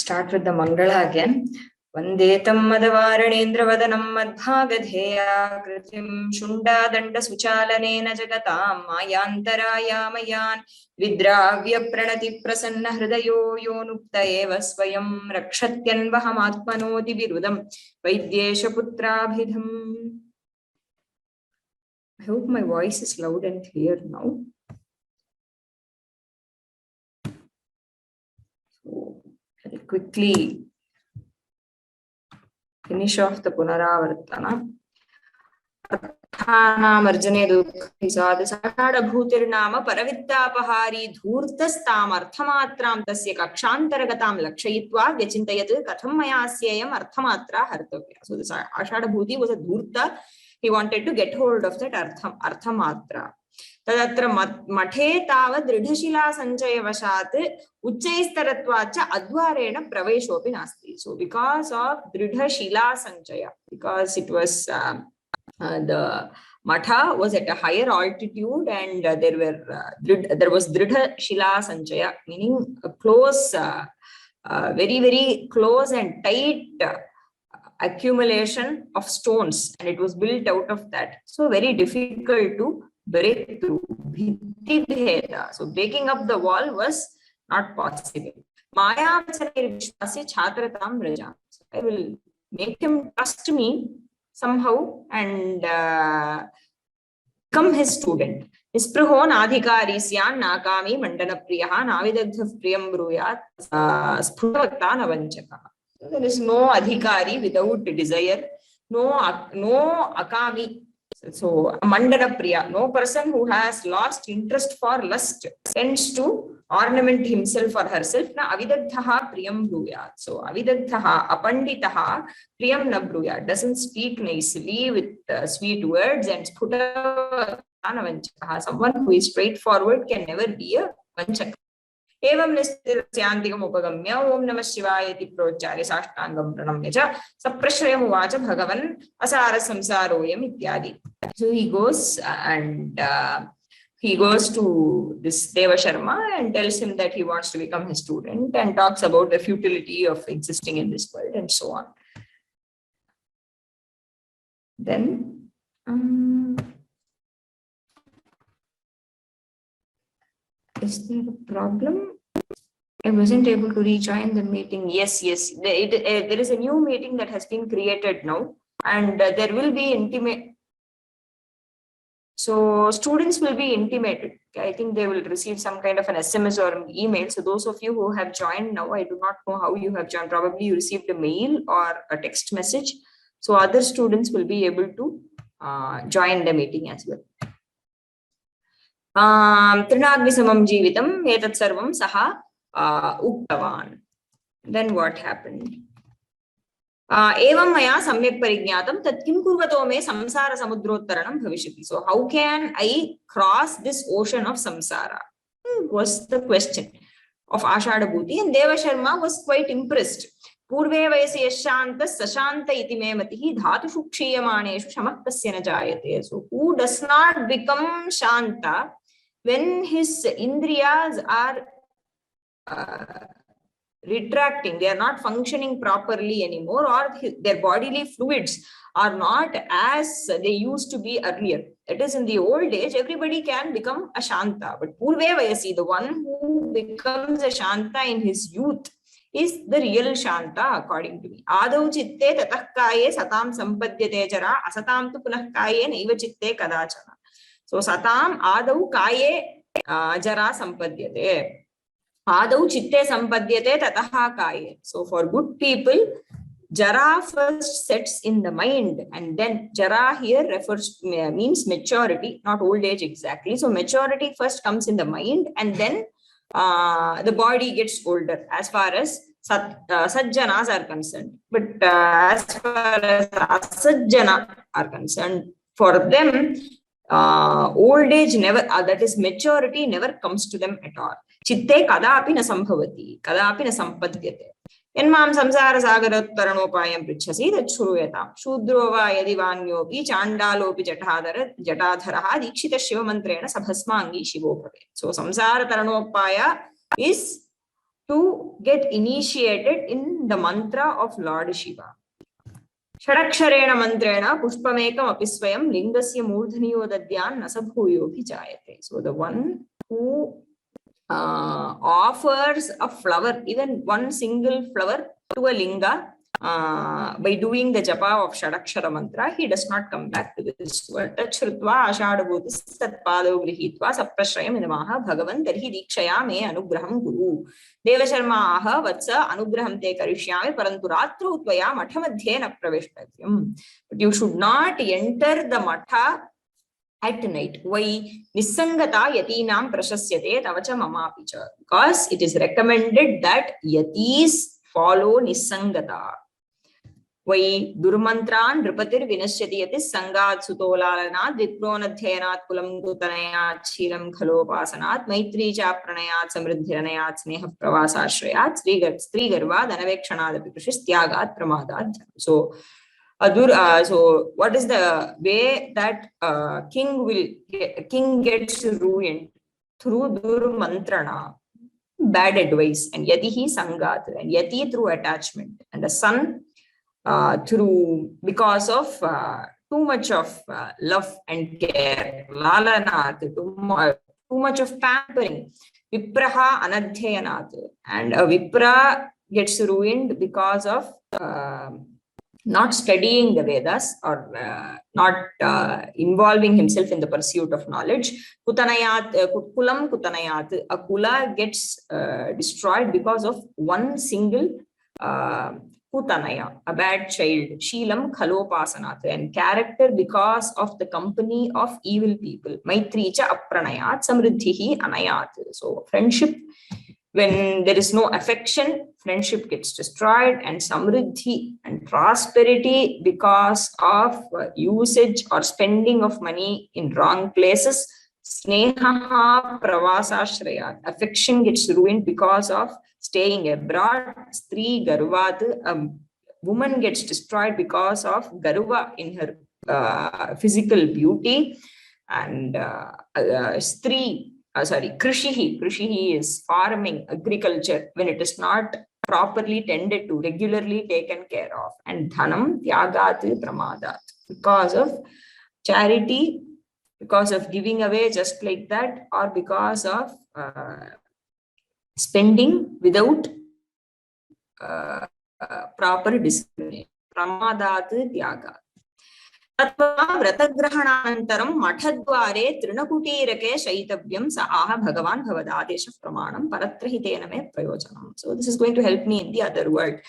start with the Mangala again. Vandetam madavaranendravadanam madbhagadheya kritim shunda danda suchalanena jagatam mayantarayamayan vidravya pranati prasanna hridayo yonukta eva swayam rakshatyan vahamatmanoti virudam vaidyesha putrabhidham. I hope my voice is loud and clear now. So I'll quickly finish off the Punaravartana. Arthanam dukhisad ashadhabhuti-jambuka-dutI-katha paravittapahari dhurtastam arthamatram tasya kakshantaragatam lakshayitva vyachintayat katham maya asyayam arthamatra hartavya. So this ashadhabhuti was a dhurta. He wanted to get hold of that arthamatra. Tadatra mathe tava dridhashila sanjaya vashat uchchaistaratvacha advarena praveshopi nasti. So because of dridhashila sanjaya, because it was the matha was at a higher altitude and there was dridhashila sanjaya, meaning a close, very, very close and tight accumulation of stones, and it was built out of that. So very difficult to break through. Mitrabheda. So breaking up the wall was not possible. Maya vishwasya chhatratam raja. So I will make him trust me somehow and become his student. Nispraho nadhikari syan nakami mandanapriyaha navidagdha priyam bruyat spurvakta navanchaka. So there is no adhikari without desire, no akami. So mandanapriya, no person who has lost interest for lust tends to ornament himself or herself. Na avidagdha priyam bruyat. So avidagdha apanditaha priyam na bruyat, doesn't speak nicely with sweet words, and sphuta navanchaka, someone who is straightforward can never be a vanchaka. एवं निस्त्यान्तिकम् उपगम्य ओम नमः शिवाय इति प्रोच्चार्य साष्टांगं प्रणम्य च सप्रश्रयम् उवाच भगवन् असार संसारोऽयम् इत्यादि. So he goes and he goes to this Deva Sharma and tells him that he wants to become his student and talks about the futility of existing in this world and so on. Then is there a problem? I wasn't able to rejoin the meeting. Yes. There is a new meeting that has been created now, and there will be so students will be intimated. I think they will receive some kind of an SMS or an email. So those of you who have joined now, I do not know how you have joined. Probably you received a mail or a text message. So other students will be able to join the meeting as well. Trinagnisamam jeevitam etat sarvam saha uktavan. Then what happened? Evam maya samyak parignatam tat kim kurvato me samsara samudrottaranam bhavishyati. So how can I cross this ocean of samsara? Was the question of Ashadhabhuti, and Deva Sharma was quite impressed. Purve vayasi yashanta sashanta iti me matihi dhatushu kshiyamaneshu shamaktasya na jayate. So who does not become shanta when his indriyas are retracting, they are not functioning properly anymore, or their bodily fluids are not as they used to be earlier. It is in the old age, everybody can become a shanta, but Purve Vayasi, the one who becomes a shanta in his youth, is the real shanta according to me. Adau chitte tatah kaye satam sampadhyate jara asatam tu punah kaye naiva chitte kadachana. So satam adau kaye jara sampadhyate. Adau chitte sampadhyate tataha kaye. So for good people, jara first sets in the mind, and then jara here means maturity, not old age exactly. So maturity first comes in the mind, and then the body gets older as far as sajjanas are concerned. But as far as asajjana are concerned, for them, old age never, that is maturity never comes to them at all. Chitte kadapi na sambhavati, kadapi na sampadhyate. Enmam samsara sagaratparanopayam prichhasi tachhuruyatam. Shudro va yadi vanyopi chandalopi jatadharaha dikshita shiva mantrena sabhasmangi shivo bhave. So samsara taranopaya is to get initiated in the mantra of Lord Shiva. Shadaksharena mantrena pushpamekam apisvayam lingasya murdhaniyo dadyan nasabhuyo bhijayate. So the one who offers a flower, even one single flower to a linga, by doing the japa of Shadakshara mantra, he does not come back to this world. Tachrutva ashadhabhuti-satpado grihitva saprashrayam idamaha bhagavan tarhi dikshaya me anugraham guru. Devasharma aha vatsa anugraham te karishyami parantu ratru tvaya mathamadhye na praveshtavyam. But you should not enter the matha at night. Why? Nisangata yatinam prashasyate tavacha mamapicha. Because it is recommended that yatis follow nisangata. Why? Durmantran Drupatir Vinashyati Yatis Sangat Sutolalana Dipronadhyanat Kulam Gutanayat Shilam Khalopasanat Maitri Chapranayat Samriddhiranayat Sneha Pravasashrayat Sri Garva Dhanavekshana Pikushistyagat Pramadat. So so what is the way that king gets ruined? Through Durmantrana, bad advice, and Yatihi Sangat, and Yati through attachment, and the son because of too much of love and care, lalanat, too much of pampering, vipraha anadhyanat, and a vipra gets ruined because of not studying the Vedas or not involving himself in the pursuit of knowledge. Kutanayat, kulam kutanayat, a kula gets destroyed because of one single Kutanaya, a bad child, Shilam Khalopasanat, and character because of the company of evil people. Maitricha Apranayat, Samriddhihi Anayat. So, friendship, when there is no affection, friendship gets destroyed, and Samriddhi and prosperity because of usage or spending of money in wrong places. Sneha Pravasashrayat, affection gets ruined because of staying abroad. Stri Garvat, a woman gets destroyed because of Garuva in her physical beauty. And Krishihi is farming, agriculture, when it is not properly tended to, regularly taken care of. And Dhanam Tyagat Pramadat, because of charity, because of giving away just like that, or because of spending without proper discipline. Pramadat Tyaga. Tatva vratagrahanantaram mathadware trinakutirake shaitavyam saaha bhagavan bhavadadesha pramanam paratrahitena me prayojanam. So this is going to help me in the other word.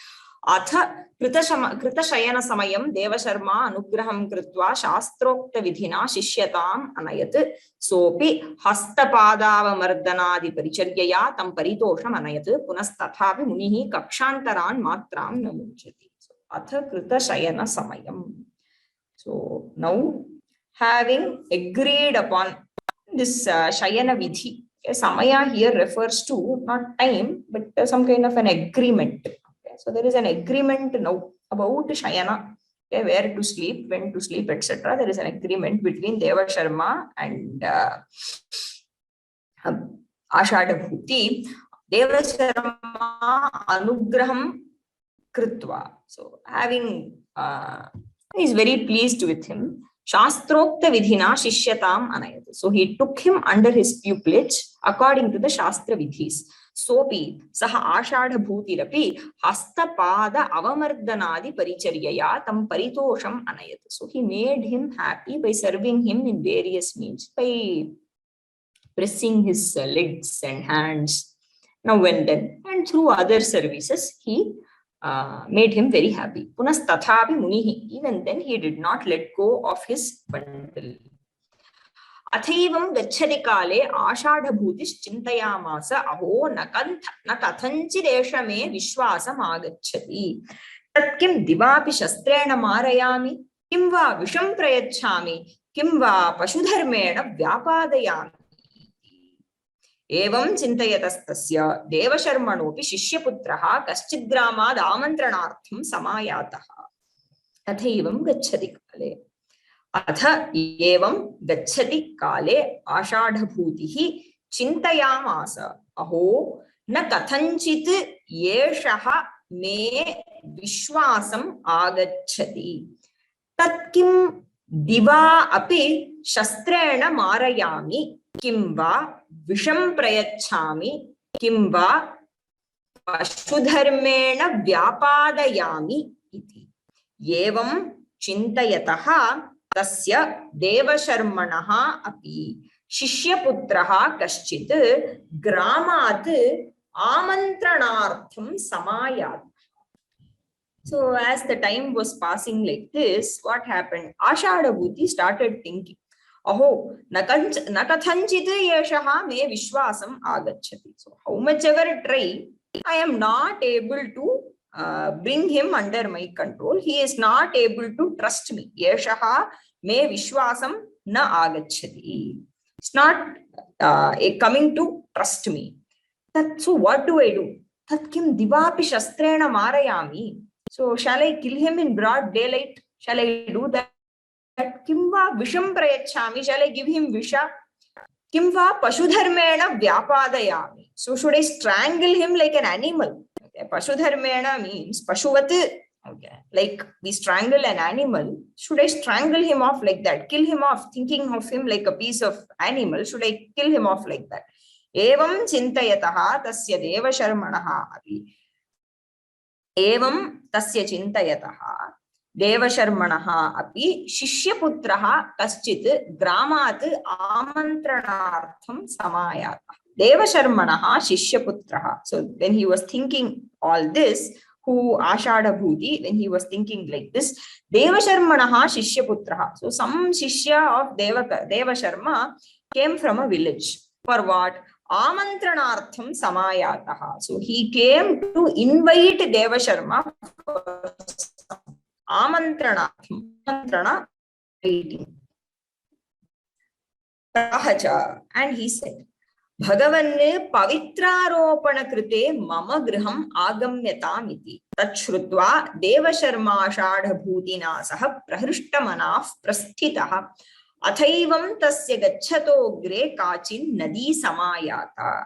Atha Kritashayana Samayam Devasharma Anugraham Kritva Shastrokta Vidhina Shishyatam Anayat Sopi Hastapadava Mardanadi Paricharyaya Tam Paritosham Anayat Punastathapi Munihi Kakshantaran Matram Namunchati. So Atha Kritashayana Samayam. So now, having agreed upon this Shayana Vidhi, Samaya here refers to not time, but some kind of an agreement. So there is an agreement now about Shayana, where to sleep, when to sleep, etc. There is an agreement between Devasharma and Ashadhabhuti. Devasharma Anugraham Kritva. So having, he is very pleased with him. Shastrokta Vidhina Shishyatam Anayat. So he took him under his pupilage according to the Shastra Vidhis. Sopi Saha Ashadhabhuti Rapi Hastapada Avamardhanadi Paricharyaya Tam Paritosham Anayat. So he made him happy by serving him in various means, by pressing his legs and hands now and then, and through other services he made him very happy. Punastathapi Munihi, even then he did not let go of his bundle. Athaivam gacchati kale ashadhabhutis chintayamasa aho nakathanchidesha me vishwasam agacchati. Tatkim divapi shastrena marayami, kim va visham prayachami, kim va pashudharmena vyapadayami. Evam chintayatastasya devasharmanopi shishyaputraha kaschidgramad amantranartham samayataha. Athaivam gacchati kale. Atha evam gacchati kale ashadhabhutihi chintayamasa. Aho, न कथञ्चित् एषः मे विश्वासम् आगच्छति तत् किं दिवा अपि शस्त्रेण मारयामि किं वा विषं प्रयच्छामि किं वा पशुधर्मेण व्यापादयामि इति एवं चिन्तयतः तस्य देवशर्मणः अपि शिष्यपुत्रः कश्चित् ग्रामात् आमन्त्रणार्थं समायात्. So as the time was passing like this, what happened? Ashadhabhuti started thinking, Aho, nakathanchit yeshaha me vishwasam agachati. So how much ever try, I am not able to bring him under my control. He is not able to trust me. Yeshaha me vishwasam na agachati. It's not coming to trust me. So what do I do? Tat kim divapi shastrena marayami. So shall I kill him in broad daylight? Shall I do that? Kim va visham prayachami? Shall I give him visha? Kim va pashudharmena vyapadayami? So should I strangle him like an animal? Okay. Pashudharmena means pashuvat. Okay. Like we strangle an animal. Should I strangle him off like that? Kill him off, thinking of him like a piece of animal. Should I kill him off like that? Evam chintayataha tasya devasharmanaha api. Evam tasya chintayataha devasharmanaha api shishyaputraha kaschit gramat amantranartham samayata. Devasharmanaha shishyaputraha. So when he was thinking all this, who Ashadhabhuti, when he was thinking like this, Devasharmanaha shishyaputraha. So some shishya of Devasharma came from a village. For what? Amantranartham samayataha. So he came to invite Devasharma for amantranartham. Amantrana meeting. And he said, Bhagavan pavitraropana krite mama griham agamyatam iti. Tachrutva devasharma ashadhabhutina saha prahrishtamanah prasthitaha. Athaivam tasya gacchato gre kachin nadi samayata.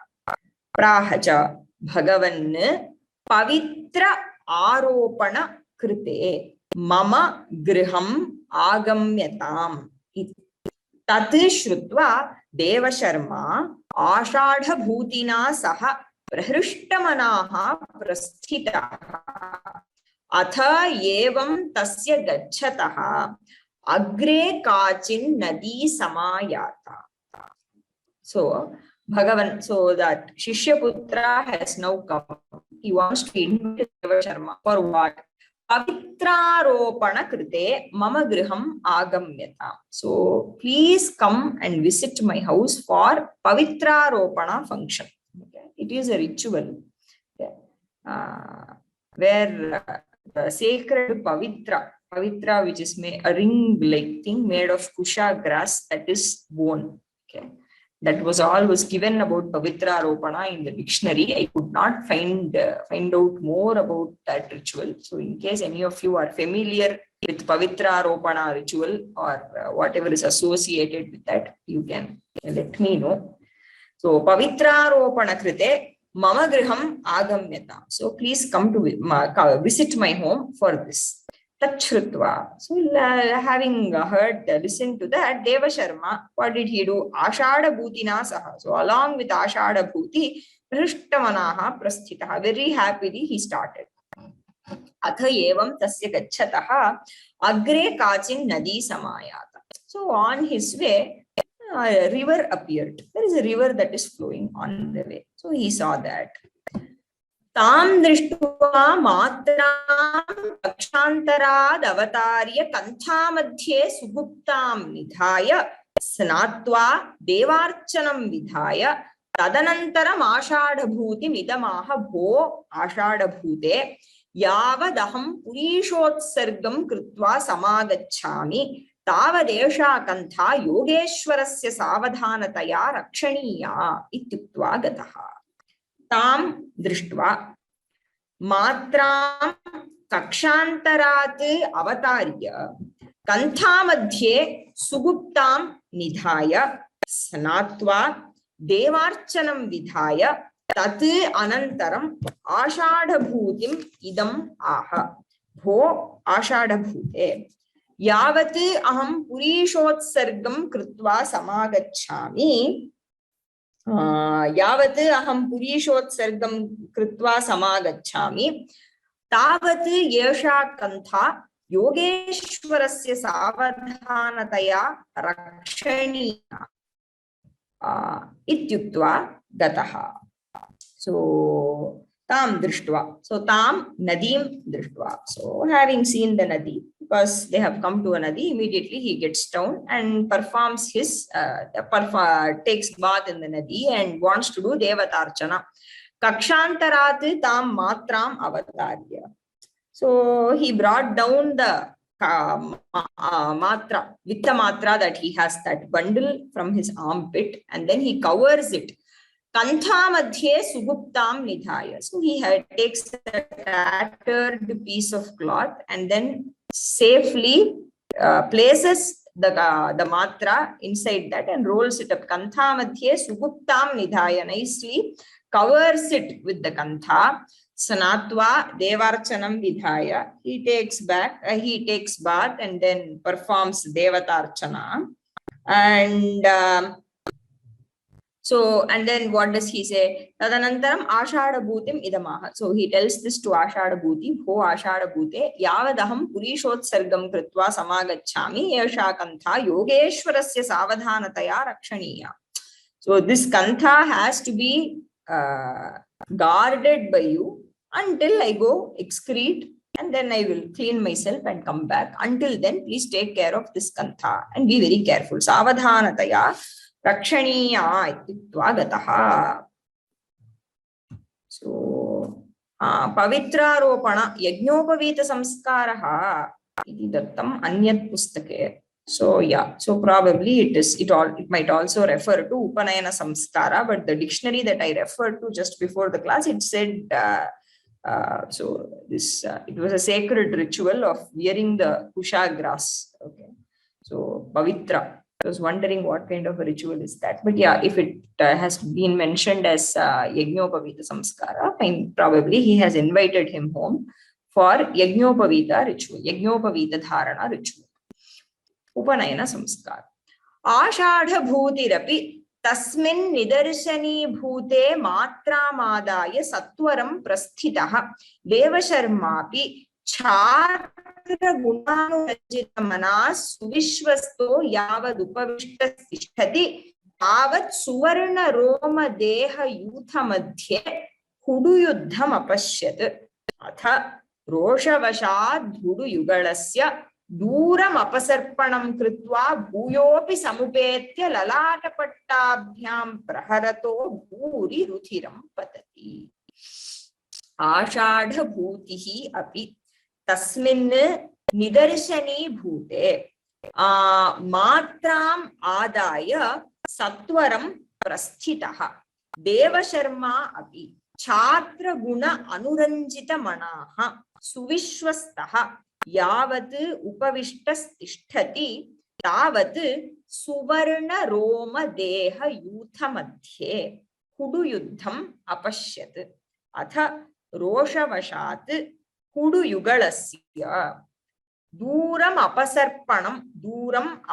Prahacha Bhagavan pavitra aropana krite mama griham agamyatam iti. Tat shrutva devasharma ashadhabhutina saha prahrishtamanaha prasthitaha. Atha evam tasya gacchataha agre kachin nadi samayata. So Bhagavan, so that Shishyaputra has now come. He wants to invite Devasharma for what? Pavitraropana krite mama griham agamyata. So please come and visit my house for pavitraropana function. Okay. It is a ritual, okay, where the sacred pavitra, which is a ring-like thing made of kusha grass, that is worn. Okay. That was all was given about Pavitra Ropana in the dictionary. I could not find out more about that ritual. So in case any of you are familiar with Pavitra Ropana ritual or whatever is associated with that, you can let me know. So Pavitra Ropana krite mama griham agamyata. So please come to visit my home for this. Tachrutva. So having heard, listened to that, Devasharma, what did he do? Ashadhabhutina saha. So along with Ashadhabhuti, Prishtamanaha prasthitaha. Very happily he started. Atha evam tasya gacchataha agre kachin nadi samayata. So on his way, a river appeared. There is a river that is flowing on the way. So he saw that. Tam drishtva matram akshantaraad avatarya kantha madhye suguptam nidhaya snatva devarchanam vidhaya tadanantaram ashadhabhuti midamaha bho ashadhabhute yavadaham purishotsargam krutva samagacchami tavadesha kantha yogeshwarasya savadhanataya rakshaniya ityuktva gataha. Tam drishtva matram kakshantarat avatarya kantha madhye suguptam nidhaya snatva devarchanam vidhaya tat anantaram ashadhabhutim idam aha. Bho ashadhabhute. Yavat aham purishotsargam krutva samagacchami. Yavat aham purishotsargam krutva samagacchami. Tavat yesha kantha yogeshwarasya savadhanataya rakshaniya ityuktva gataha. So tam drishtva. So tam nadim drishtva. So having seen the nadi, because they have come to a nadi, immediately he gets down and performs his takes bath in the nadi and wants to do devatarchana. Kakshantarat tam matram avatarya. So he brought down the matra, vitta matra that he has, that bundle from his armpit, and then he covers it. Kantha madhye suguptam nidhaya. So he takes a tattered piece of cloth and then safely places the matra inside that and rolls it up. Kantha madhye suguptam nidhaya, nicely covers it with the kantha. Sanatva devarchanam vidhaya. He takes bath and then performs devatarchana. And and then what does he say? Tadanantaram ashadhabhutim idamaha. So he tells this to ashadhabhuti, bho ashadhabhute, yavadaham purishotsargam kritva samagacchami yesha kantha yogeshwarasya savadhanataya rakshaniya. So this kantha has to be guarded by you until I go excrete, and then I will clean myself and come back. Until then, please take care of this kantha and be very careful. Savadhanataya rakshaniya ityuktva gataha. So pavitra ropana yajnopavita samskaraha iti dattam anyat pustake. So yeah, so probably it might also refer to Upanayana Samskara, but the dictionary that I referred to just before the class, it said it was a sacred ritual of wearing the kusha grass. Okay, so pavitra. I was wondering what kind of a ritual is that, but yeah, if it has been mentioned as Yajnopavita Samskara, probably he has invited him home for Yajnopavita ritual, Yajnopavita Dharana ritual. Upanayana Samskara. Ashadhabhutirapi tasmin nidarshani bhute matramadaya sattvaram prasthitaha devasharmapi chatra gunanurajita manas suvishvasto yavad upavishta tishtati tavat suvarna roma deha yutha madhye huduyuddham apashyat atha roshavashad huduyugalasya Duram apasarpanam kritva bhuyopi samupetya lalatapattabhyam praharato bhuri ruthiram patati. Ashadhabhutihi api tasmin nidarshani bhute matram adaya sattvaram prasthitaha devasharma api chatra guna anuranjita manaha suvishwastaha यावत् उपविष्टस्तिष्ठति तावत् सुवर्ण रोम देह youth मध्ये हुडुयुद्धम् अपश्यत् अथ रोषवशात् हुडुयुगलस्य दूरम्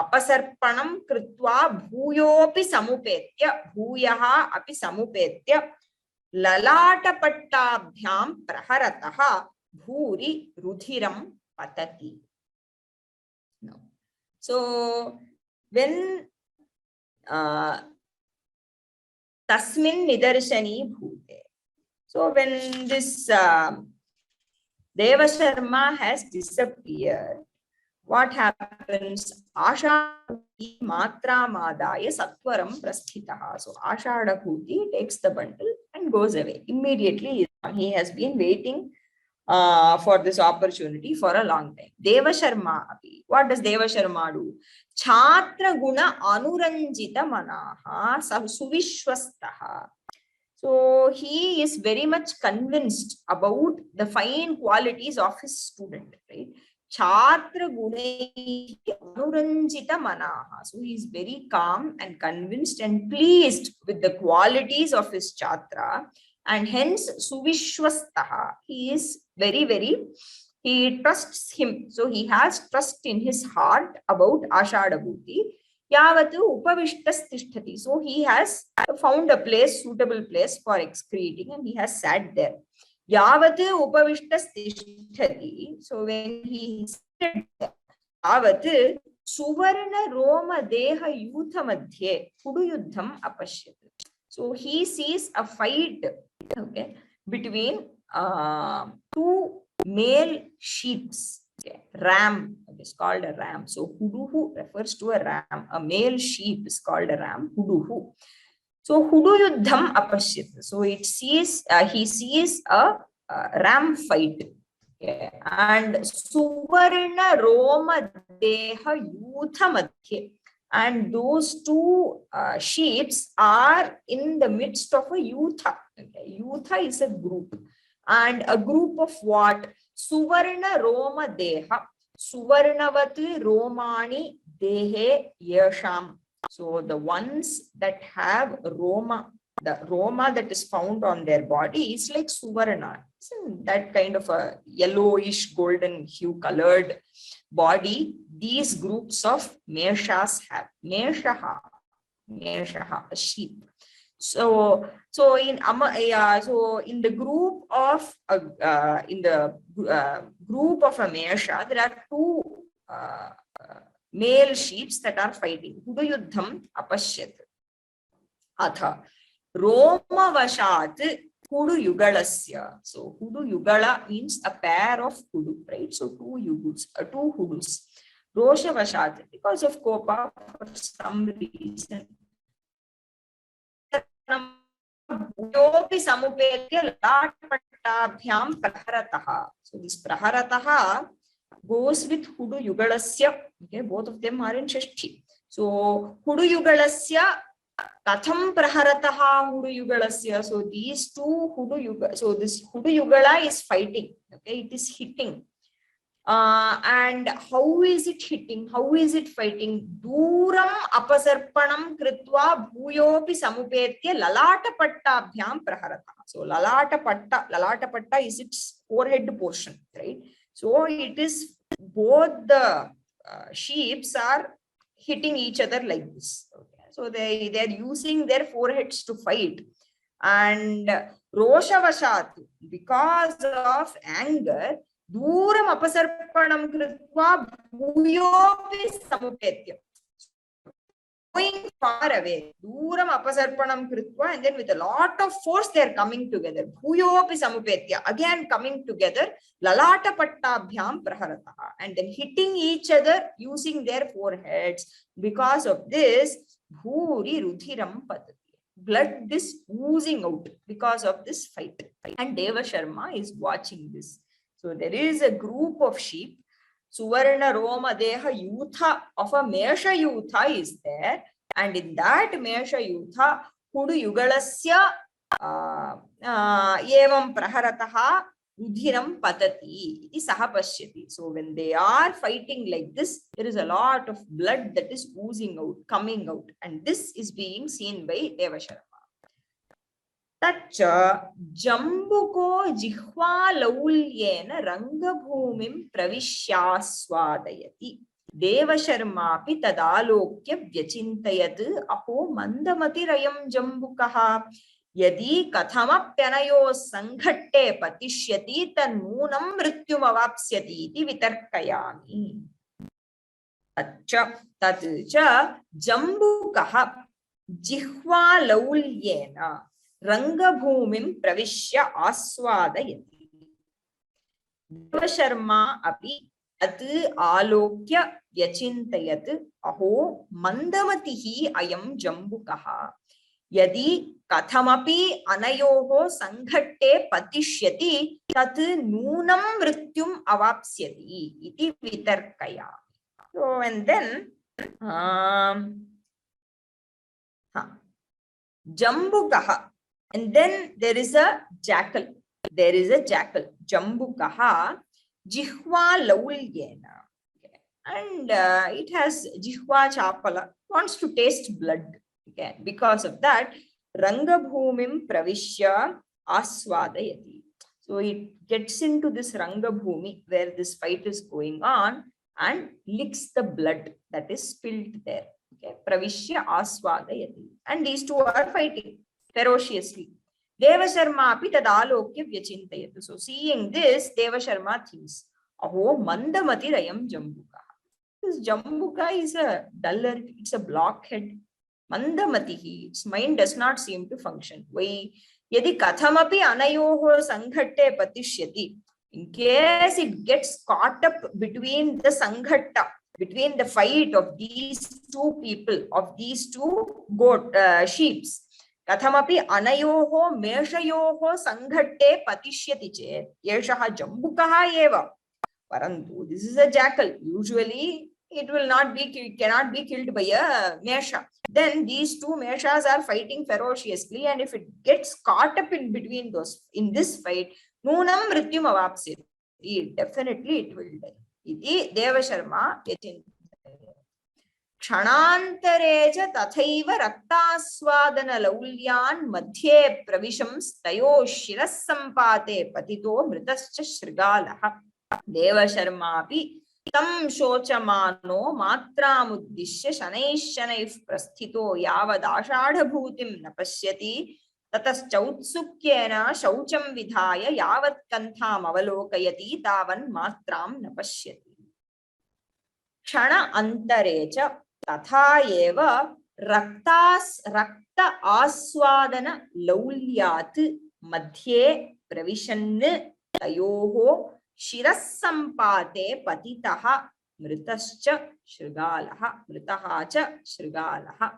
अपसर्पणं कृत्वा भूयोऽपि समुपेत्य ललाटपट्टाभ्यां प्रहरतः भूरि रुधिरं patati. No. So when tasmin nidarshani bhute. So when this Devasharma has disappeared, what happens? Ashadhabhuti matra madaya sattvaram prasthitaha. So Ashadhabhuti takes the bundle and goes away. Immediately he has been waiting for this opportunity for a long time. Devasharma api. What does Devasharma do? Chatra guna anuranjita manaha suvishwastaha. So he is very much convinced about the fine qualities of his student, right? Chatra gunaihi anuranjita manaha. So he is very calm and convinced and pleased with the qualities of his chatra. and hence Suvishwastaha. He is very, he trusts him. So he has trust in his heart about Ashadhabhuti. Yavatu upavishtas tishtati. So he has found a place, suitable place for excreting, and he has sat there. Yavatu upavishtas tishtati. So when he sat there, Yavatu Suvarna Roma Deha Yutha Madhye Kudu Yuddham Apashyat. So he sees a fight, okay, between two male sheeps. Okay. Ram, it is called a ram. So Huduhu refers to a ram. A male sheep is called a ram, Huduhu. So Hudu Yuddham Apashyat. So it sees, he sees a ram fight. Okay. And Suvarna Roma Deha Yutha Madhye. And those two sheeps are in the midst of a yutha. Okay. Yutha is a group. And a group of what? Suvarna Roma Deha. Suvarnavati Romani Dehe Yesham. So the ones that have Roma, the Roma that is found on their body is like Suvarna. It's that kind of a yellowish golden hue colored body. These groups of Meshas have. Meshaha, a sheep. So in the group of group of a Mesha, there are two male sheep that are fighting. Hudu yuddham apashyat. Atha Roma vashat Hudu yugalasya. So Hudu yugala means a pair of Hudu, right? So two yugus, two Hudus. Rosha vashat, because of Kopa, for some reason. So this praharataha goes with Hudu yugalasya. Okay, both of them are in Shashti. So Hudu yugalasya Katham praharataha Hudu yugalasya. So these two Hudu yuga. So this Hudu yugala is fighting. Okay, it is hitting. And how is it hitting? How is it fighting? Duram apasarpanam kritva bhuyopi samupetya lalata patta bhyam praharataha. So lalata patta is its forehead portion, right? So it is both the sheeps are hitting each other like this. Okay. So they are using their foreheads to fight. And Rosha Vashat, because of anger, Duram apasarpanam kritva bhuyopi samupetya. Going far away, Duram apasarpanam kritva, and then with a lot of force they are coming together. Bhuyopi samupetya, again coming together. Lalata pattabhyam praharataha, and then hitting each other using their foreheads. Because of this, bhuri rudhiram padati. Blood is oozing out because of this fight. And Deva Sharma is watching this. So there is a group of sheep. Suvarna Roma Deha Yutha of a Mesha Yutha is there. And in that Mesha Yutha, Hudu Yugalasya Evam Praharataha Udhiram Patati is Sahapashyati. So when they are fighting like this, there is a lot of blood that is oozing out, coming out. And this is being seen by Deva Sharma. Tacha Jambuko Jihva Laulyena Rangabhumim Pravishyaswadayati. Deva Sharma pi tadalokya vyachintayat aho mandamati rayam jambukaha. Yadi kathamapyanayo sanghatte patishyati tanmunam mrityum avapsyati iti vitarkayami. Tacha tatcha jambukaha jihva laulyena Rangabhumim pravishya aswadayati. Deva Sharma api at alokya vyachintayat aho mandamatihi ayam jambukaha. Yadi kathamapi anayoho sanghatte patishyati tat noonam mrityum avapsyati iti vitarkaya. So and then jambukaha. And then there is a jackal. There is a jackal. Jambukaha jihva laulyena. Okay. And it has jihva chapala, wants to taste blood. Okay. Because of that, Rangabhumim pravishya aswadayati. So it gets into this Ranga Bhumi where this fight is going on and licks the blood that is spilled there. Okay, pravishya aswadayati. And these two are fighting ferociously. Devasharma api tadalokya vyachintayatu. So seeing this, Devasharma thinks, aho mandamati rayam jambuka. This jambuka is a duller, it's a blockhead. Mandamatihi, its mind does not seem to function. Why? Yadi kathamapi anayoho sanghatte patishyati. In case it gets caught up between the sanghatta, between the fight of these two people, of these two sheeps. Kathamapi anayoho meshayoho sanghatte patishyati chet. Yeshaha jambukaha eva. Parantu, this is a jackal. Usually, it will not be, cannot be killed by a mesha. Then these two meshas are fighting ferociously, and if it gets caught up in between those, in this fight, Nunam Mrityum Avapsiti, definitely it will die. Iti Devasharma Yachin. Kshanantareja tathaiva raktaswadana laulyan madhye pravisham stayo shiras sampate patito mritascha shrigalaha. Devasharma api tam shochamano matramuddishya shanaish prasthito yavad ashadhabhutim napashyati tataschautsukyena shaucham vidhaya yavat kantham avalokayati tavan matram napashyati. Kshana antarecha tatha eva rakta aswadana laulyat madhye pravishan tayoho Shirasampate patitaha mritascha shrigalaha mritaha shrigalaha.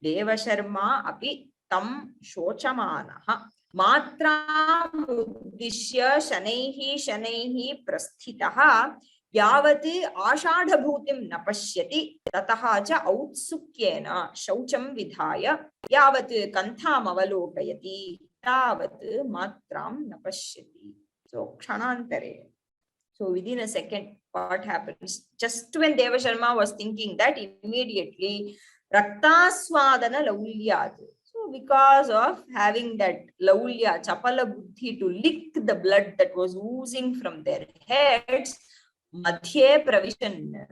Devasharma api tam shochamanaha matram uddishya shanaihi prasthitaha yavati ashadhabhutim napashyati tataha cha autsukyena shaucham vidhaya yavati kantham avalokayati tavat matram napashyati. So kshanantare. So within a second, what happens? Just when Devasharma was thinking that, immediately Raktaswadana laulyat. So because of having that laulya, chapala buddhi to lick the blood that was oozing from their heads, madhye pravishan,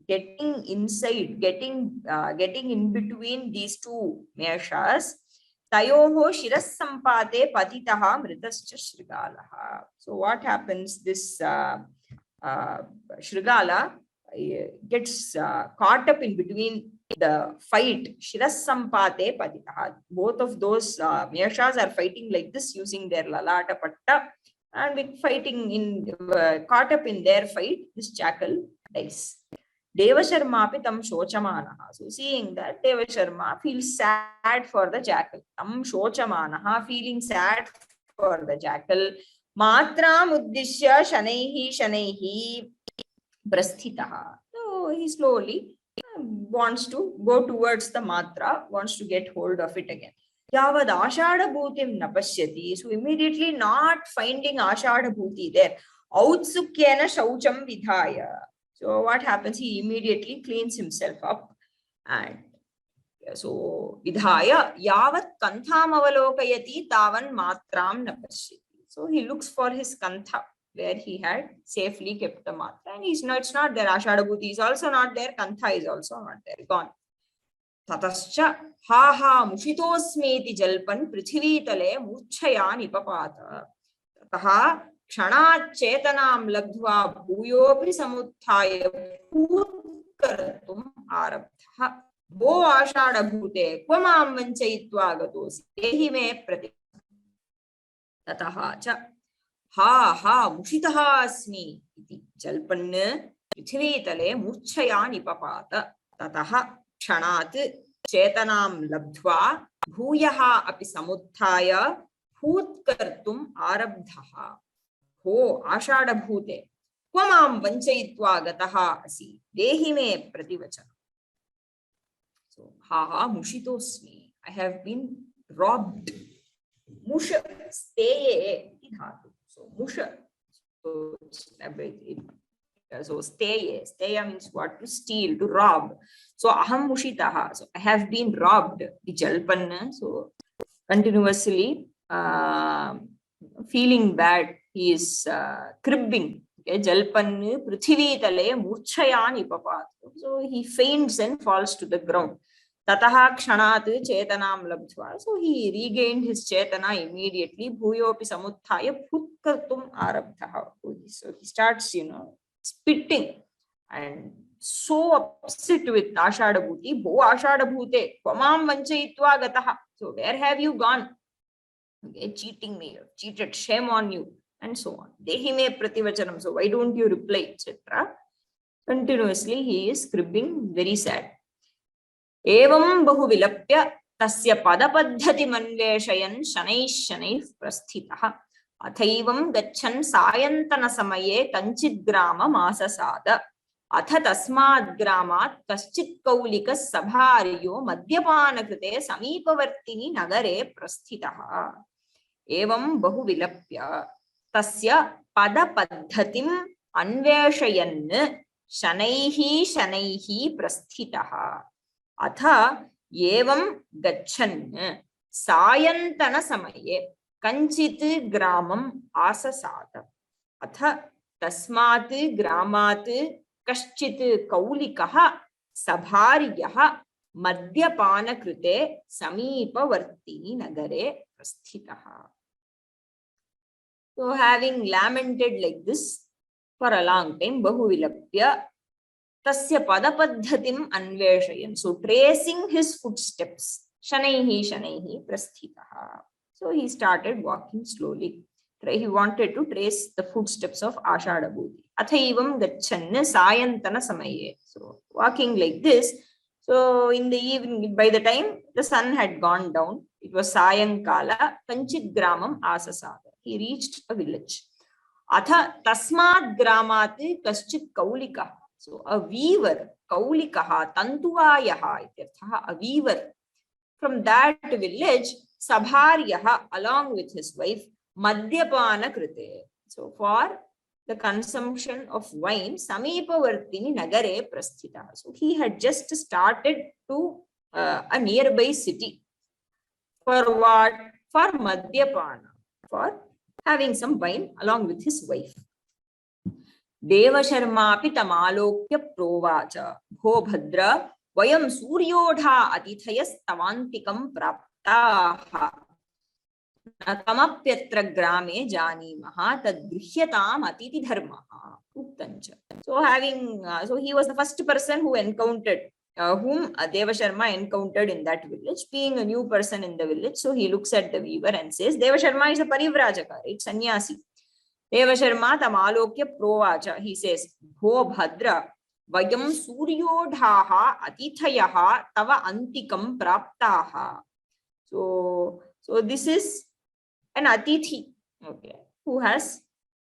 getting inside, getting in between these two meshas, tayoho shiras sampate patitaha mritascha shrigalaha. So what happens? This Shrigala gets caught up in between the fight. Shiras sampate patitaha. Both of those meshas are fighting like this using their lalata patta, and with fighting in caught up in their fight, this jackal dies. Devasharma api tam shochamanaha. So seeing that, Devasharma feels sad for the jackal. Tam shochamanaha, feeling sad for the jackal. Matram uddishya shanaihi prasthitaha. So he slowly wants to go towards the matra, wants to get hold of it again. Yavad ashadhabhutim napashyati. So immediately not finding ashadhabhuti there. Autsukyena shaucham vidhaya. So what happens? He immediately cleans himself up, and so vidhaya yavat kantham avalokayati tavan matram napashyati. So he looks for his kantha where he had safely kept the matra, and it's not there. Ashadhabhuti is also not there. Kantha is also not there. Gone. Tatascha ha mushitosmeti jalpan prithivitale murchaya nipapata. Tataha Kshanat chetanam lagdhva bhuyopi samuthaya bhutkartum arabdha. Bo ashadhabhute kvamam vanchayitva gatosi dehi me prati. Tataha cha ha mushitaha asmi iti jalpan prithivitale murchaya nipapata. Tataha kshanat chetanam labdhva bhuyaha api samuthaya bhutkartum arabdha. Ho ashadhabhute kvamam vanchayitva gataha asi dehi me prativachana. So ha mushitosmi, I have been robbed. Musha steye dhatu. So musha, so steye means what? To steal, to rob. So aham mushitaha, so I have been robbed. The jalpanna, so continuously feeling bad. He is cribbing. Okay, Jalpannu prithivitale murchayani papat. So he faints and falls to the ground. Tataha kshanat chetanam labdhva. So he regained his chetana immediately. Bhuyopi samuthaya phutkartum arabdhaha. So he starts, spitting and so upset with Ashadhabhuti. Bho Ashadhabhute, tvamam vanchayitva gataha. So where have you gone? Okay, cheating me, you've cheated, shame on you, and so on. Dehi me prativachanam. So why don't you reply, etc. Continuously he is cribbing, very sad. Evam bahu vilapya tasya padapaddhati manveshayan shanaish shanaih prasthitaha. Athaivam gachan sayantana samaye kanchid grama masasada. Atha tasmad gramat kaschit kaulikas sabhariyo madhyapana krite samipavartini nagare prasthitaha. Evam bahu vilapya tasya padapaddhatim anveshayan shanaihi prasthitaha. Atha evam gachan sayantana samaye kanchit gramam asasada. Atha tasmat gramat kaschit kaulikaha sabhariyaha madhyapana krite samipavartini nagare prasthitaha. So having lamented like this for a long time, bahu vilapya tasya padapaddhatim anveshayan. So tracing his footsteps, shanaihi prasthitaha. So he started walking slowly. He wanted to trace the footsteps of Ashadhabhuti. Athaivam gachan sayantana samaye. So walking like this. So in the evening, by the time the sun had gone down, it was sayankala, kanchit gramam asasada. He reached a village. Atha tasmad gramati kaschit kaulika. So a weaver, kaulikaha, tantuvayaha, a weaver from that village, sabharyaha, along with his wife, madhyapana krite. So for the consumption of wine, samipavartini nagare prasthita. So he had just started to a nearby city. For what? For madhyapana, for having some wine along with his wife. Devasharmapi tamalokya provacha. Bho bhadra vayam suryodha atithayas tavantikam praptaha. Nakamapyatra grame janimaha tadgrihyatam atiti dharmaha. Uktancha. So he was the first person who encountered, whom Devasharma encountered in that village, being a new person in the village. So he looks at the weaver and says, Devasharma is a parivrajaka, right? Sannyasi. Devasharma tamalokya provacha. He says, Bho bhadra vayam suryodhaha atithayaha tava antikam praptaha. So this is an atithi, okay, who has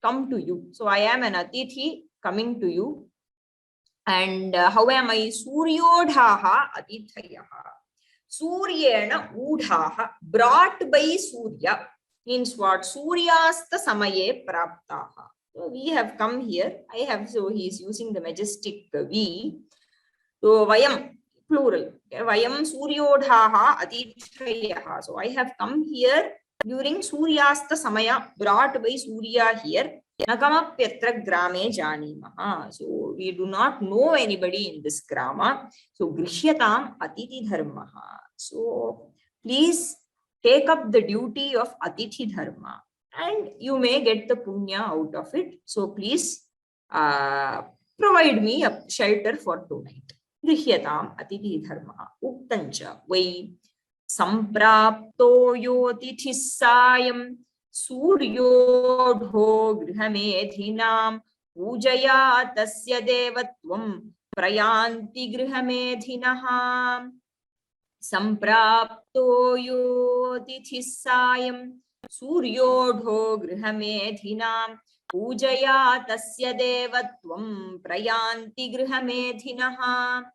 come to you. So I am an atithi coming to you. And how am I? Suryodhaha atithayaha. Suryena udhaha, brought by Surya. Means what? Suryasta samaye praptaha. So we have come here. So he is using the majestic we. So vayam, plural. Okay. Vayam suryodhaha atithayaha. So I have come here during Suryasta samaya, brought by Surya here. Nakamapyatra grame janimaha. So we do not know anybody in this grama. So grihyatam atiti dharmaha. So please take up the duty of atithi dharma and you may get the punya out of it. So please provide me a shelter for tonight. Grihyatam atithi dharma. Uktancha vai samprapto yotithi sayam suryodho grihamedhinam pujaya tasya devatvam prayanti grihamedhinaha. Samprapto yotithi sayam suryodho grihamedhinam pujaya tasya devatvam prayanti grihamedhinaha.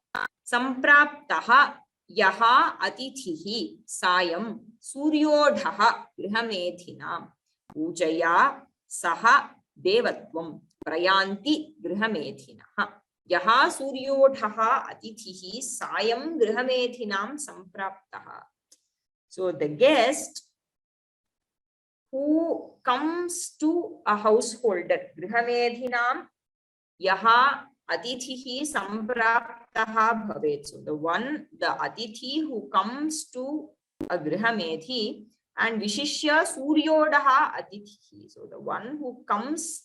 Sampraptaha yaha atithihi sayam suryodhaha grihamedhinam pujaya saha devatvam prayanti grihamedhinaha. Yaha suryodhaha atithihi sayam grihamedhinam sampraptaha. So the guest who comes to a householder, grihamedhinam yaha atithihi sampraptaha bhavet. So the atithi who comes to a grihamedhi, and vishishya suryodaha atithihi. So the one who comes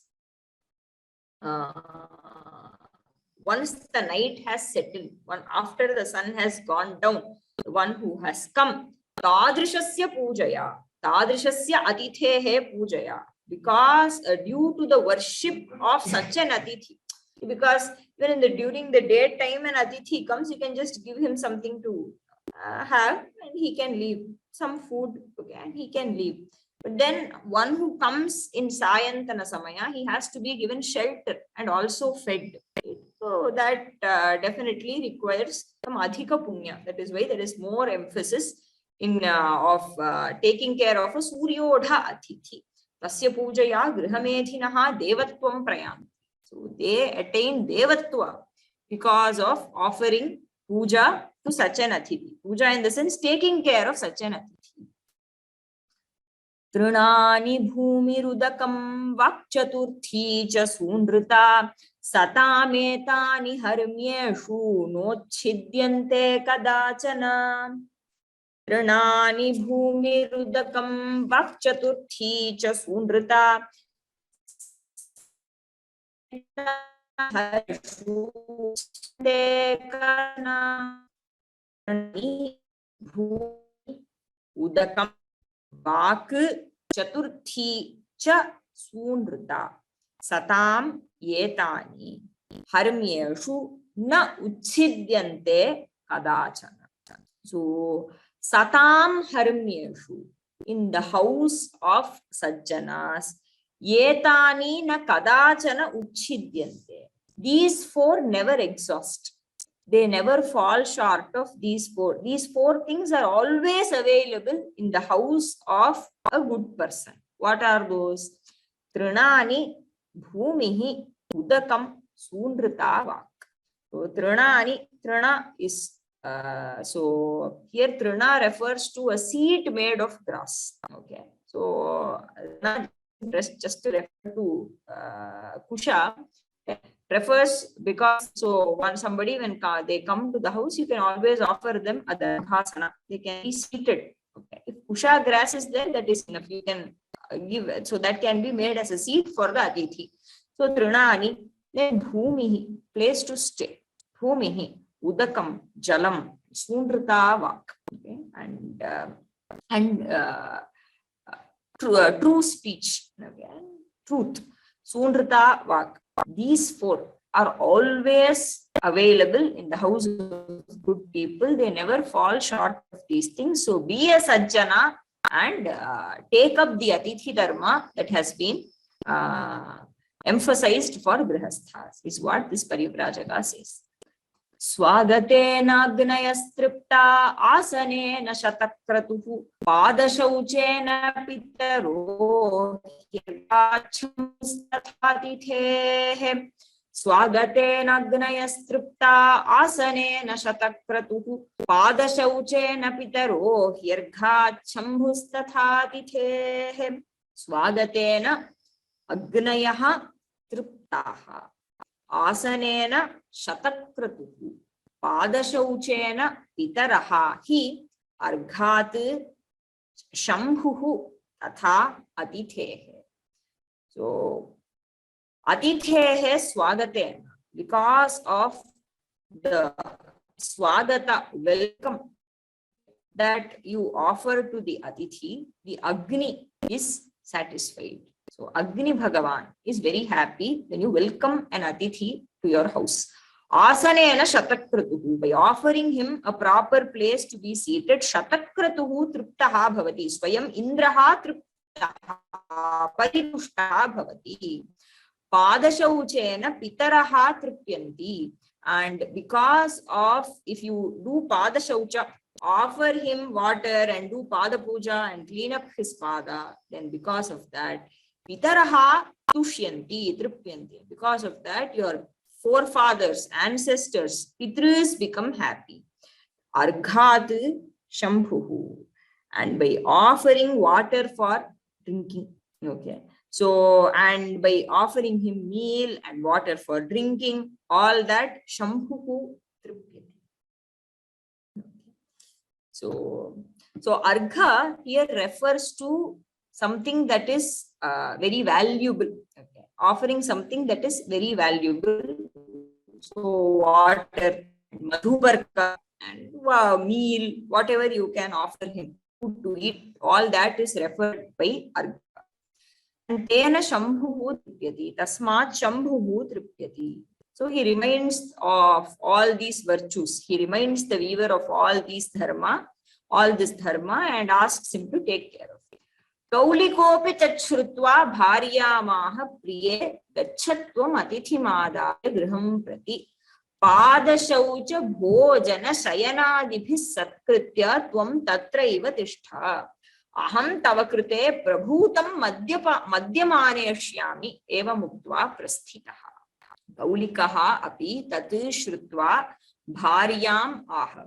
once the night has settled, one after the sun has gone down, the one who has come, tadrishasya pujaya, tadrishasya atithehe pujaya, because due to the worship of such an atithi, because even during the daytime an atithi comes, you can just give him something to have and he can leave, some food, okay, and he can leave. But then one who comes in Sayantana Samaya, he has to be given shelter and also fed. So that definitely requires some adhika punya. That is why there is more emphasis in of taking care of a Suryodha Atithi. Tasya pujaya grihamedhinaha devatvam prayam. So they attain devatva because of offering puja to such an atithi. Puja in the sense taking care of such an atithi. Trunani bhumirudakam vakchaturthi cha sunrita satametani harmyeshu nochhidyante kadachana. Trunani bhumirudakam vakchaturthi cha sunrita udakam vak chaturthi cha sunrita satam yetani harmyeshu na uchhidyante kadachana. So satam harmyeshu, in the house of sajjanas, yetani na kadachana uchhidyante. These four never exhaust. They never fall short of these four. These four things are always available in the house of a good person. What are those? Trinani bhumihi udakam sunrita vak. So trinani, trina is so here trina refers to a seat made of grass. Okay, so just to refer to kusha refers, because so when somebody, when they come to the house, you can always offer them adhasana. They can be seated. Okay, if kusha grass is there, that is enough. You can give it, so that can be made as a seat for the atithi. So trinani, then bhumihi, place to stay. Bhumihi, udakam, jalam, sunrita vak. Okay, and true speech. Okay, truth, sunrita vak. These four are always available in the house of good people. They never fall short of these things. So be a sajjana and take up the atithi dharma that has been emphasized for grihasthas, is what this Parivrajaka says. Swagatena agnayastripta asanena shatakratuhu padashauchena pitaro hirvachhamstathaatithehe. Swagatena agnayastripta asanena shatakratuhu padashauchena pitaro hirvachhamstathaatithehe. Swagatena agnayaha triptaha asanena shatakratuhu padashauchena pitaraha hi arghat shambhuhu tatha atithehe. So atithehe swagatena, because of the swagata, welcome, that you offer to the atithi, the Agni is satisfied. So Agni Bhagavan is very happy when you welcome an atithi to your house. Asanena shatakratuhu, by offering him a proper place to be seated, shatakratuhu triptaha bhavati, swayam indraha triptaha paritushtaha bhavati, padashauchena pitaraha tripyanti. And because of, if you do padashaucha, offer him water and do pada puja and clean up his pada, then because of that, pitaraha tushyanti tripyanti, because of that your forefathers, ancestors, pitrus become happy. Arghat shambhuhu, and by offering water for drinking. Okay. So, and by offering him meal and water for drinking, all that Shambhuhu Tripyati. So Argha here refers to something that is very valuable. Okay. Offering something that is very valuable. So water, madhubarka, and meal, whatever you can offer him, food to eat, all that is referred by Argha. And tena Shambhuhu Tripyati, tasmat Shambhuhu Tripyati. So he reminds of all these virtues. He reminds the weaver of all this dharma, and asks him to take care of it. Kaulikopi tachrutva bharyamaha priye gachatvam atithimadaya griham prati padashaucha bhojana sayanadibhi satkritya tvam tatraiva tishtha aham tava krite prabhutam madhyamaneyashyami eva muktva prasthitaha. Kaulikaha api tat shrutva bharyam aha.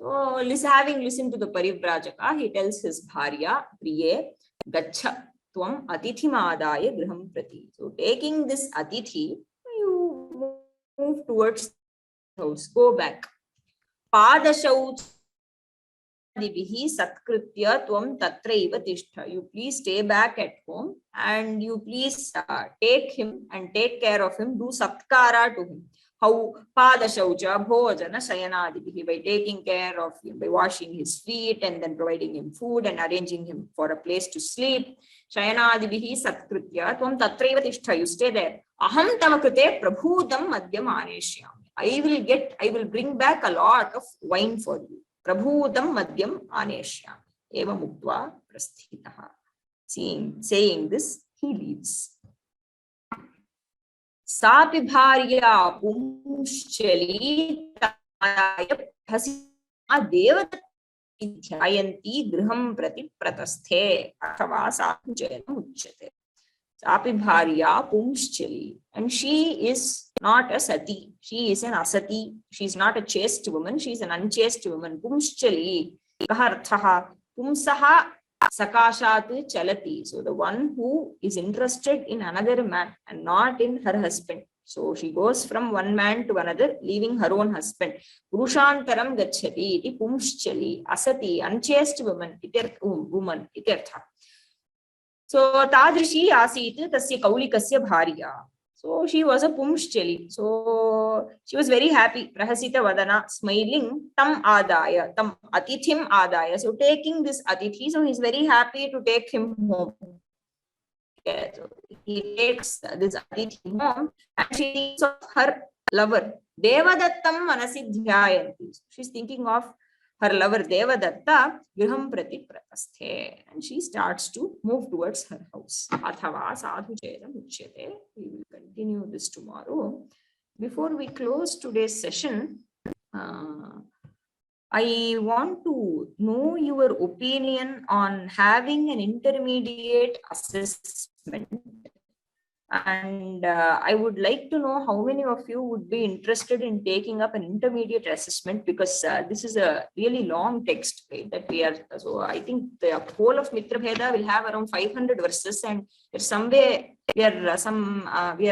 So, having listened to the Parivrajaka, he tells his Bharya, Priye, Gacha, Tvam Atithimadaya Griham Prati. So, taking this Atithi, you move towards the house, go back. Padashauch Dibihi Satkritya Tvam Tatraiva Tishtha. You please stay back at home and you please take him and take care of him, do Satkara to him. How Padashaucha, Bhojana, Sayanadibihi, by taking care of him, by washing his feet and then providing him food and arranging him for a place to sleep. Sayanadibihi Satkritya Tvam Tatraiva Tishtha. You stay there. Aham tava krite prabhutam madhyam aneshyami. I will bring back a lot of wine for you. Prabhutam madhyam aneshyami. Eva muktva prasthitaha. Saying this, he leaves. Sapi bharya pumshali devadhyayanti griham prati pratasthe athava sadhujayana uchyate. Sapi bharya pumshali, and she is not a sati, she is an asati, she is not a chaste woman, she is an unchaste woman. Pumshali, kaharthaha, pumsaha sakashat chalati. So the one who is interested in another man and not in her husband. So she goes from one man to another, leaving her own husband. Purushantaram gacchati iti pumshali, asati, unchaste woman, ityartha. So tadrishi asit tasya kaulikasya bharya. So she was a pumshali. So she was very happy. Prahasita vadana, smiling, tam adaya, tam atithim adaya. So taking this atithi, so he's very happy to take him home. Okay, so he takes this atithi home and she thinks of her lover. Devadattam manasi dhyayanti. She's thinking of her lover Devadatta, griham prati pratasthe, and she starts to move towards her house. Athava sadhujayana uchyate. We will continue this tomorrow. Before we close today's session, I want to know your opinion on having an intermediate assessment. And I would like to know how many of you would be interested in taking up an intermediate assessment, because this is a really long text, right, that we are. So I think the whole of Mitrabheda will have around 500 verses, and there's some way we are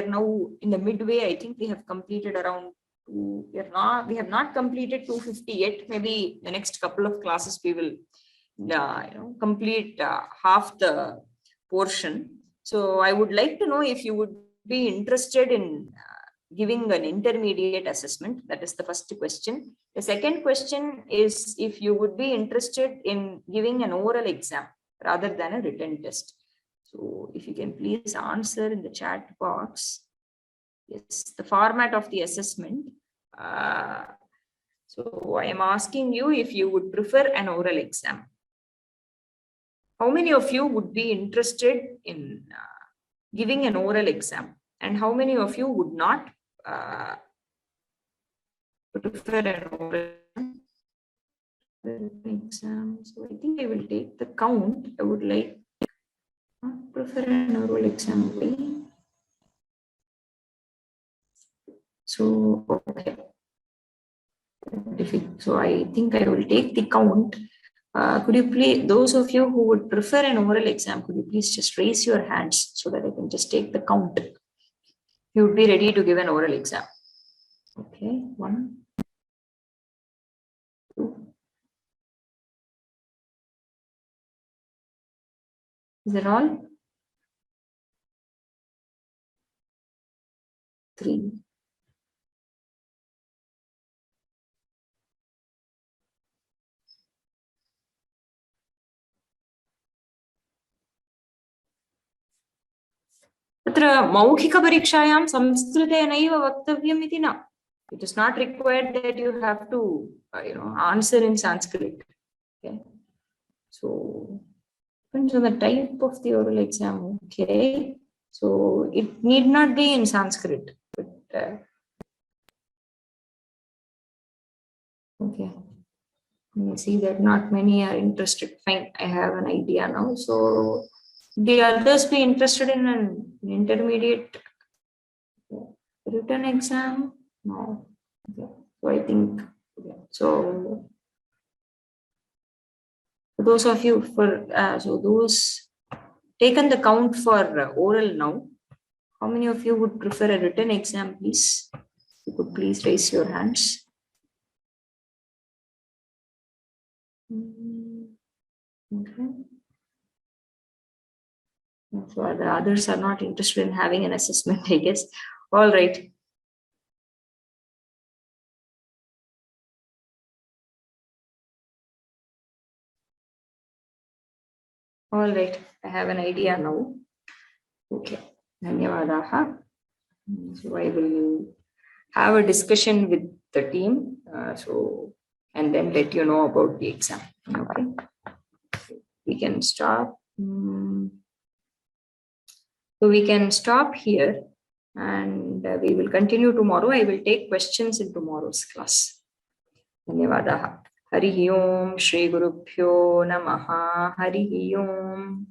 now in the midway. I think we have completed around we have not completed 250 yet. Maybe the next couple of classes we will complete half the portion. So I would like to know if you would be interested in giving an intermediate assessment. That is the first question. The second question is if you would be interested in giving an oral exam rather than a written test. So if you can please answer in the chat box. Yes, the format of the assessment. So I am asking you if you would prefer an oral exam. How many of you would be interested in giving an oral exam, and how many of you would not prefer an oral exam? So I think I will take the count. I would like not prefer an oral exam. So okay. So I think I will take the count. Could you please, those of you who would prefer an oral exam, could you please just raise your hands so that I can just take the count? You would be ready to give an oral exam. Okay, 1, 2. Is that all? 3. तत्र मौखिकपरीक्षायां संस्कृतेनैव वक्तव्यम् इति न. It is not required that you have to, answer in Sanskrit. Okay. So, depends on the type of the oral exam. Okay. So, it need not be in Sanskrit. But, okay. You see that not many are interested. Fine. I have an idea now. So, the others be interested in an intermediate written exam? No. Okay. So I think, so those of you so those taken the count for oral now, how many of you would prefer a written exam, please? You could please raise your hands. Okay. So the others are not interested in having an assessment, I guess. All right. All right. I have an idea now. Okay. Dhanyavadaha. So I will have a discussion with the team. And then let you know about the exam. Okay. We can stop. So we can stop here and we will continue tomorrow. I will take questions in tomorrow's class. Dhanyavadaha. Harihi Om Shri Gurubhyo Namaha. Harihi Om.